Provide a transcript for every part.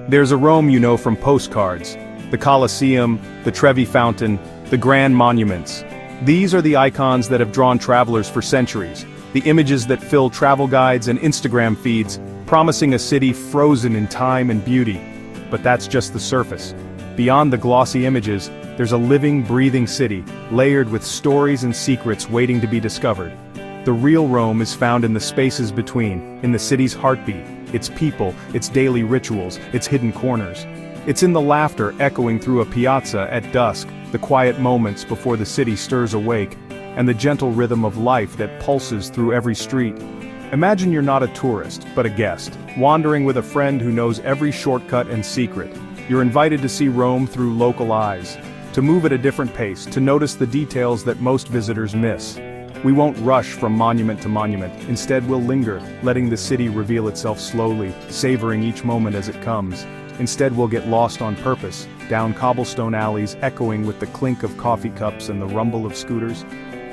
There's a Rome you know from postcards. The Colosseum, the Trevi Fountain, the grand monuments. These are the icons that have drawn travelers for centuries, the images that fill travel guides and Instagram feeds, promising a city frozen in time and beauty. But that's just the surface. Beyond the glossy images, there's a living, breathing city, layered with stories and secrets waiting to be discovered. The real Rome is found in the spaces between, in the city's heartbeat, its people, its daily rituals, its hidden corners. It's in the laughter echoing through a piazza at dusk, the quiet moments before the city stirs awake, and the gentle rhythm of life that pulses through every street. Imagine you're not a tourist, but a guest, wandering with a friend who knows every shortcut and secret. You're invited to see Rome through local eyes, to move at a different pace, to notice the details that most visitors miss. We won't rush from monument to monument, instead we'll linger, letting the city reveal itself slowly, savoring each moment as it comes. Instead we'll get lost on purpose, down cobblestone alleys echoing with the clink of coffee cups and the rumble of scooters.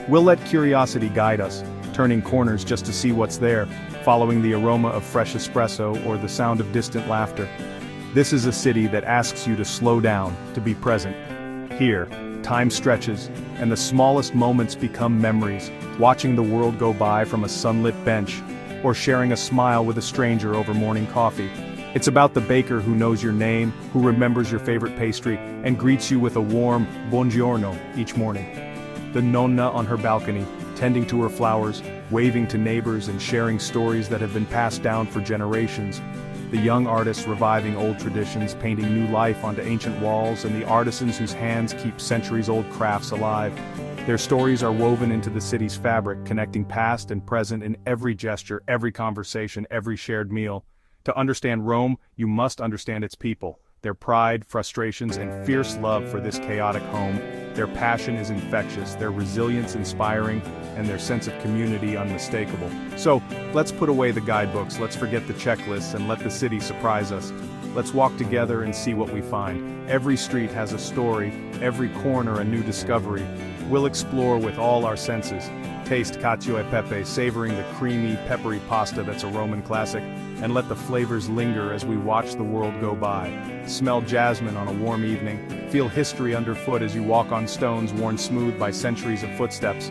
We'll let curiosity guide us, turning corners just to see what's there, following the aroma of fresh espresso or the sound of distant laughter. This is a city that asks you to slow down, to be present. Here, time stretches, and the smallest moments become memories, watching the world go by from a sunlit bench, or sharing a smile with a stranger over morning coffee. It's about the baker who knows your name, who remembers your favorite pastry, and greets you with a warm buongiorno each morning. The nonna on her balcony, tending to her flowers, waving to neighbors and sharing stories that have been passed down for generations. The young artists reviving old traditions, painting new life onto ancient walls, and the artisans whose hands keep centuries-old crafts alive. Their stories are woven into the city's fabric, connecting past and present in every gesture, every conversation, every shared meal. To understand Rome, you must understand its people, their pride, frustrations, and fierce love for this chaotic home. Their passion is infectious, their resilience inspiring, and their sense of community unmistakable. So, let's put away the guidebooks, let's forget the checklists, and let the city surprise us. Let's walk together and see what we find. Every street has a story, every corner a new discovery. We'll explore with all our senses. Taste cacio e pepe, savoring the creamy, peppery pasta that's a Roman classic, and let the flavors linger as we watch the world go by. Smell jasmine on a warm evening, feel history underfoot as you walk on stones worn smooth by centuries of footsteps.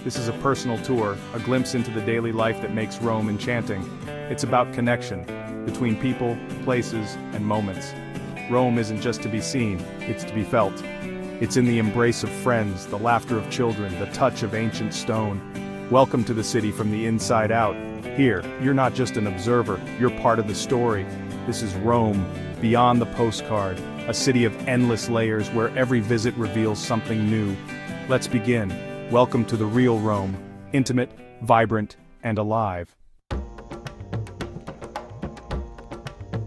This is a personal tour, a glimpse into the daily life that makes Rome enchanting. It's about connection, between people, places, and moments. Rome isn't just to be seen, it's to be felt. It's in the embrace of friends, the laughter of children, the touch of ancient stone. Welcome to the city from the inside out. Here, you're not just an observer, you're part of the story. This is Rome, beyond the postcard, a city of endless layers where every visit reveals something new. Let's begin. Welcome to the real Rome, intimate, vibrant, and alive.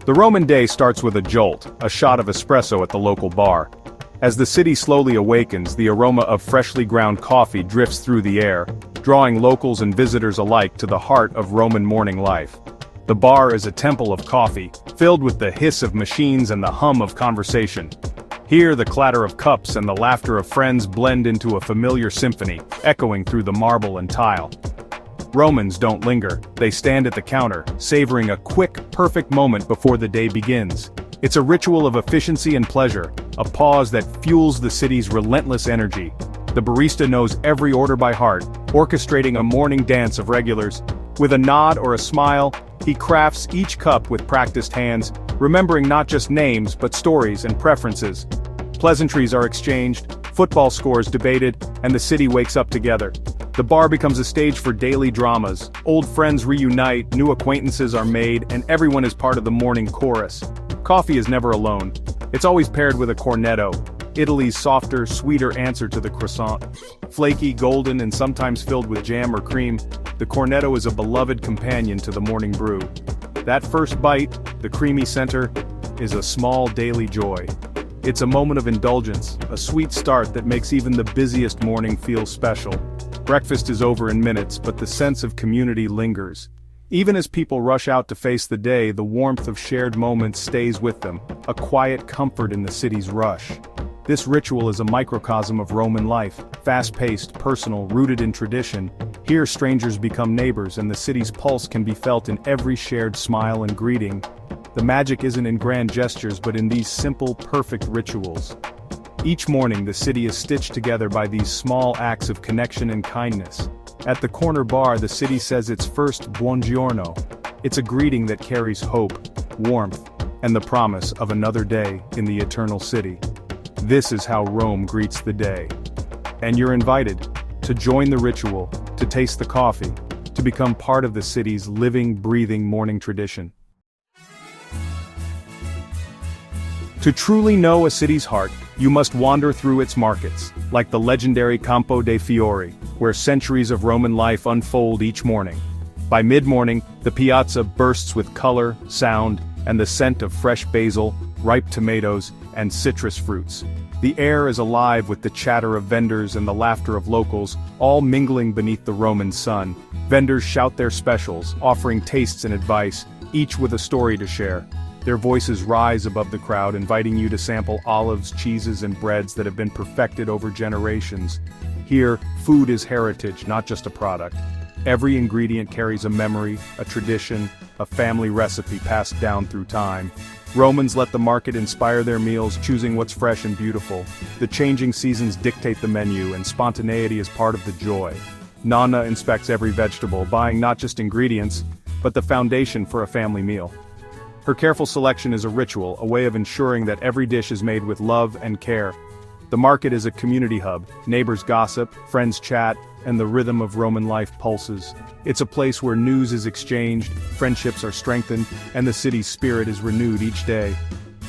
The Roman day starts with a jolt, a shot of espresso at the local bar. As the city slowly awakens, the aroma of freshly ground coffee drifts through the air, drawing locals and visitors alike to the heart of Roman morning life. The bar is a temple of coffee, filled with the hiss of machines and the hum of conversation. Here, the clatter of cups and the laughter of friends blend into a familiar symphony, echoing through the marble and tile. Romans don't linger, they stand at the counter, savoring a quick, perfect moment before the day begins. It's a ritual of efficiency and pleasure, a pause that fuels the city's relentless energy. The barista knows every order by heart, orchestrating a morning dance of regulars. With a nod or a smile, he crafts each cup with practiced hands, remembering not just names but stories and preferences. Pleasantries are exchanged, football scores debated, and the city wakes up together. The bar becomes a stage for daily dramas, old friends reunite, new acquaintances are made, and everyone is part of the morning chorus. Coffee is never alone. It's always paired with a cornetto, Italy's softer, sweeter answer to the croissant. Flaky, golden, and sometimes filled with jam or cream, the cornetto is a beloved companion to the morning brew. That first bite, the creamy center, is a small daily joy. It's a moment of indulgence, a sweet start that makes even the busiest morning feel special. Breakfast is over in minutes, but the sense of community lingers. Even as people rush out to face the day, the warmth of shared moments stays with them, a quiet comfort in the city's rush. This ritual is a microcosm of Roman life, fast-paced, personal, rooted in tradition. Here strangers become neighbors and the city's pulse can be felt in every shared smile and greeting. The magic isn't in grand gestures but in these simple, perfect rituals. Each morning the city is stitched together by these small acts of connection and kindness. At the corner bar the city says its first buongiorno. It's a greeting that carries hope, warmth, and the promise of another day in the eternal city. This is how Rome greets the day. And you're invited to join the ritual, to taste the coffee, to become part of the city's living, breathing morning tradition. To truly know a city's heart, you must wander through its markets, like the legendary Campo dei Fiori, where centuries of Roman life unfold each morning. By mid-morning, the piazza bursts with color, sound, and the scent of fresh basil, ripe tomatoes, and citrus fruits. The air is alive with the chatter of vendors and the laughter of locals, all mingling beneath the Roman sun. Vendors shout their specials, offering tastes and advice, each with a story to share. Their voices rise above the crowd, inviting you to sample olives, cheeses, and breads that have been perfected over generations. Here, food is heritage, not just a product. Every ingredient carries a memory, a tradition, a family recipe passed down through time. Romans let the market inspire their meals, choosing what's fresh and beautiful. The changing seasons dictate the menu, and spontaneity is part of the joy. Nonna inspects every vegetable, buying not just ingredients, but the foundation for a family meal. Her careful selection is a ritual, a way of ensuring that every dish is made with love and care. The market is a community hub, neighbors gossip, friends chat, and the rhythm of Roman life pulses. It's a place where news is exchanged, friendships are strengthened, and the city's spirit is renewed each day.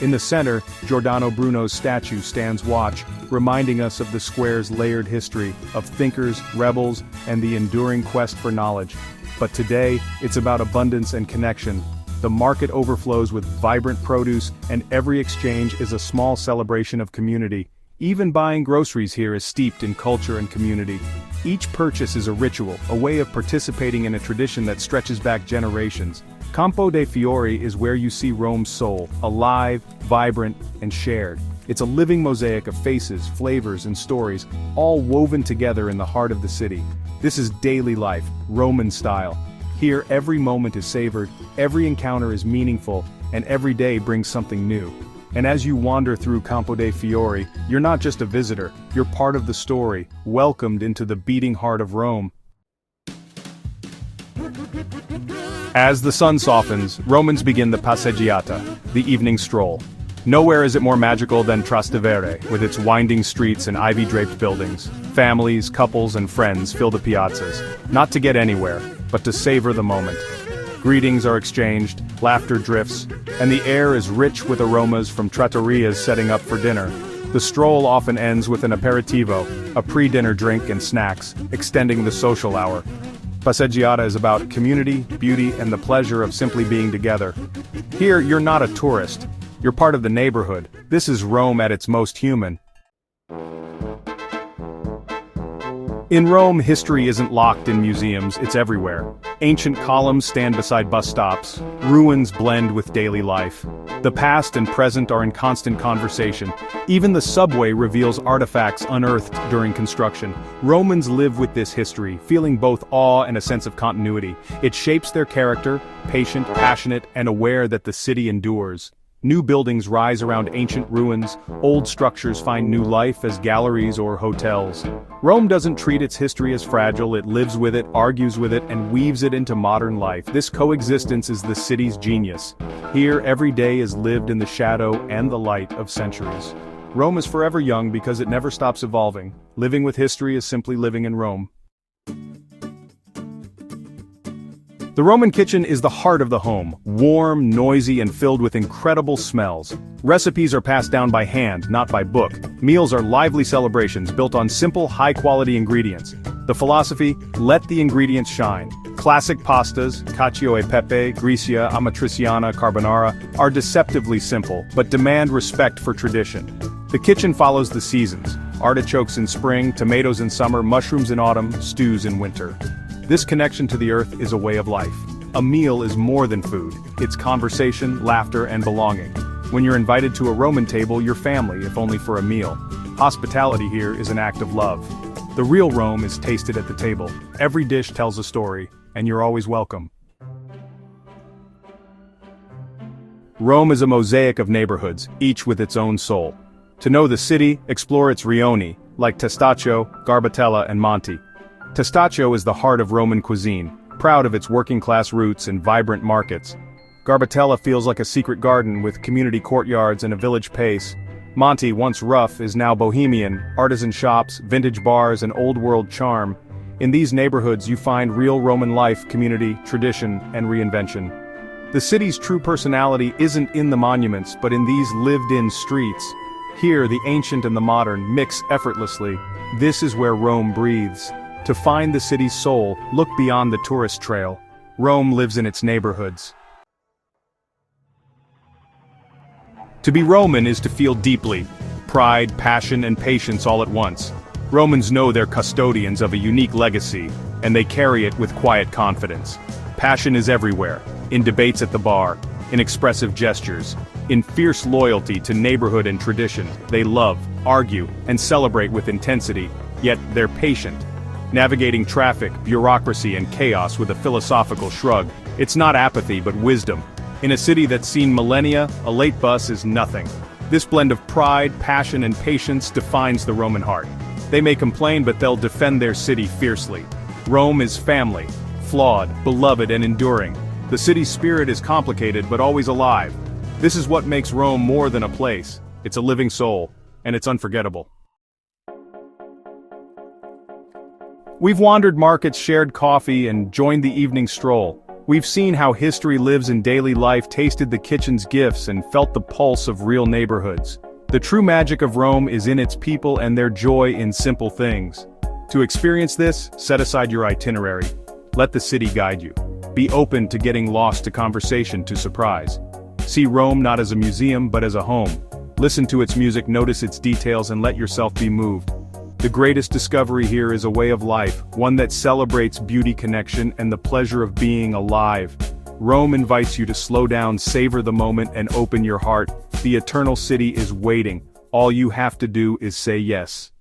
In the center, Giordano Bruno's statue stands watch, reminding us of the square's layered history, of thinkers, rebels, and the enduring quest for knowledge. But today, it's about abundance and connection. The market overflows with vibrant produce, and every exchange is a small celebration of community. Even buying groceries here is steeped in culture and community. Each purchase is a ritual, a way of participating in a tradition that stretches back generations. Campo dei Fiori is where you see Rome's soul, alive, vibrant, and shared. It's a living mosaic of faces, flavors, and stories, all woven together in the heart of the city. This is daily life, Roman style. Here every moment is savored, every encounter is meaningful, and every day brings something new. And as you wander through Campo dei Fiori, you're not just a visitor, you're part of the story, welcomed into the beating heart of Rome. As the sun softens, Romans begin the passeggiata, the evening stroll. Nowhere is it more magical than Trastevere, with its winding streets and ivy-draped buildings. Families, couples, and friends fill the piazzas, not to get anywhere, but to savor the moment. Greetings are exchanged, laughter drifts, and the air is rich with aromas from trattorias setting up for dinner. The stroll often ends with an aperitivo, a pre-dinner drink and snacks, extending the social hour. Passeggiata is about community, beauty, and the pleasure of simply being together. Here, you're not a tourist. You're part of the neighborhood. This is Rome at its most human. In Rome, history isn't locked in museums, it's everywhere. Ancient columns stand beside bus stops, ruins blend with daily life. The past and present are in constant conversation. Even the subway reveals artifacts unearthed during construction. Romans live with this history, feeling both awe and a sense of continuity. It shapes their character, patient, passionate, and aware that the city endures. New buildings rise around ancient ruins, old structures find new life as galleries or hotels. Rome doesn't treat its history as fragile, it lives with it, argues with it, and weaves it into modern life. This coexistence is the city's genius. Here, every day is lived in the shadow and the light of centuries. Rome is forever young because it never stops evolving. Living with history is simply living in Rome. The Roman kitchen is the heart of the home, warm, noisy, and filled with incredible smells. Recipes are passed down by hand, not by book. Meals are lively celebrations built on simple, high-quality ingredients. The philosophy, let the ingredients shine. Classic pastas, cacio e pepe, gricia, amatriciana, carbonara, are deceptively simple, but demand respect for tradition. The kitchen follows the seasons. Artichokes in spring, tomatoes in summer, mushrooms in autumn, stews in winter. This connection to the earth is a way of life. A meal is more than food. It's conversation, laughter, and belonging. When you're invited to a Roman table, you're family, if only for a meal. Hospitality here is an act of love. The real Rome is tasted at the table. Every dish tells a story, and you're always welcome. Rome is a mosaic of neighborhoods, each with its own soul. To know the city, explore its rioni, like Testaccio, Garbatella, and Monte. Testaccio is the heart of Roman cuisine, proud of its working-class roots and vibrant markets. Garbatella feels like a secret garden with community courtyards and a village pace. Monte, once rough, is now bohemian, artisan shops, vintage bars, and old-world charm. In these neighborhoods you find real Roman life, community, tradition, and reinvention. The city's true personality isn't in the monuments, but in these lived-in streets. Here, the ancient and the modern mix effortlessly. This is where Rome breathes. To find the city's soul, look beyond the tourist trail. Rome lives in its neighborhoods. To be Roman is to feel deeply. Pride, passion, and patience all at once. Romans know they're custodians of a unique legacy, and they carry it with quiet confidence. Passion is everywhere, in debates at the bar, in expressive gestures, in fierce loyalty to neighborhood and tradition. They love, argue, and celebrate with intensity, yet they're patient. Navigating traffic, bureaucracy, and chaos with a philosophical shrug. It's not apathy but wisdom. In a city that's seen millennia, a late bus is nothing. This blend of pride, passion, and patience defines the Roman heart. They may complain, but they'll defend their city fiercely. Rome is family, flawed, beloved, and enduring. The city's spirit is complicated but always alive. This is what makes Rome more than a place. It's a living soul, and it's unforgettable. We've wandered markets, shared coffee, and joined the evening stroll. We've seen how history lives in daily life, tasted the kitchen's gifts, and felt the pulse of real neighborhoods. The true magic of Rome is in its people and their joy in simple things. To experience this, set aside your itinerary. Let the city guide you. Be open to getting lost to conversation, to surprise. See Rome not as a museum but as a home. Listen to its music, notice its details, and let yourself be moved. The greatest discovery here is a way of life, one that celebrates beauty, connection, and the pleasure of being alive. Rome invites you to slow down, savor the moment, and open your heart. The eternal city is waiting. All you have to do is say yes.